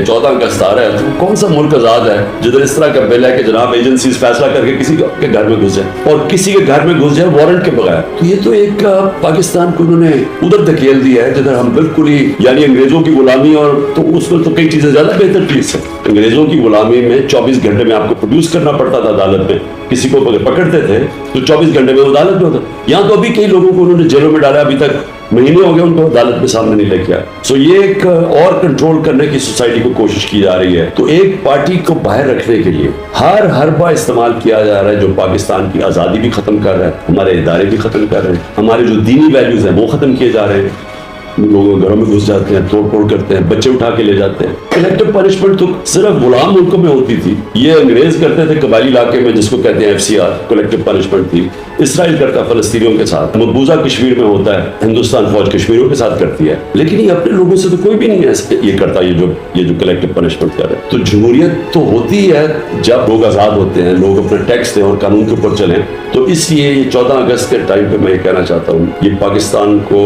14 अगस्त आ रहा है, तो कौन सा मुल्क आजाद है जिधर इस तरह का बिल है कि जनाब एजेंसीज फैसला करके किसी के घर में घुस जाए और किसी के घर में घुस जाए वारंट के बगैर। तो ये तो एक पाकिस्तान को उन्होंने उधर धकेल दिया है जिधर हम बिल्कुल ही यानी अंग्रेजों की गुलामी, और तो उसमें तो कई चीजें ज्यादा बेहतर चीज है। अंग्रेजों की गुलामी में 24 घंटे में आपको प्रोड्यूस करना पड़ता था अदालत में, किसी को पकड़ते थे तो 24 घंटे में अदालत में होता। यहाँ तो अभी कई लोगों को उन्होंने जेलों में डाला, अभी तक महीने हो गए उनको अदालत में सामने नहीं लेके आया। सो ये एक और कंट्रोल करने की सोसाइटी को कोशिश की जा रही है। तो एक पार्टी को बाहर रखने के लिए हर हरबा इस्तेमाल किया जा रहा है जो पाकिस्तान की आजादी भी खत्म कर रहा है, हमारे इदारे भी खत्म कर रहे हैं, हमारे जो दीनी वैल्यूज हैं वो खत्म किए जा रहे हैं। लोगों घरों में घुस जाते हैं, तोड़ फोड़ करते हैं, बच्चे उठा के ले जाते हैं। कलेक्टिव पनिशमेंट तो सिर्फ गुलाम मुल्कों में होती थी, ये अंग्रेज करते थे कबायली इलाके में जिसको कहते हैं FCR, कलेक्टिव पनिशमेंट थी। इसराइल करता फलस्तीनियों के साथ, मकबूजा कश्मीर में होता है, हिंदुस्तान फौज कश्मीरियों के साथ करती है, लेकिन ये अपने लोगों से तो कोई भी नहीं है ये करता, ये जो कलेक्टिव पनिशमेंट कर रहे हैं। तो जमहूरियत तो होती है जब लोग आजाद होते हैं, लोग अपना टैक्स दें और कानून के ऊपर चलें। तो इसलिए ये 14 अगस्त के टाइम पे मैं ये कहना चाहता हूँ, ये पाकिस्तान को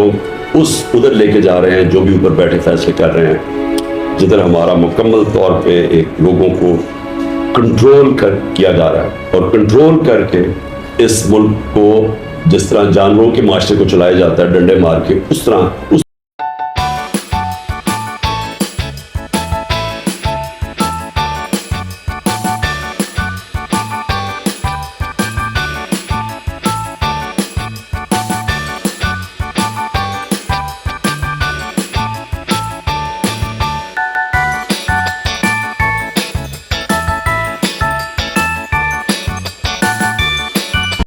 उधर लेके जा रहे हैं जो भी ऊपर बैठे फैसले कर रहे हैं, जिधर हमारा मुकम्मल तौर पे एक लोगों को कंट्रोल किया जा रहा है, और कंट्रोल करके इस मुल्क को जिस तरह जानवरों के माशरे को चलाया जाता है डंडे मार के, उस तरह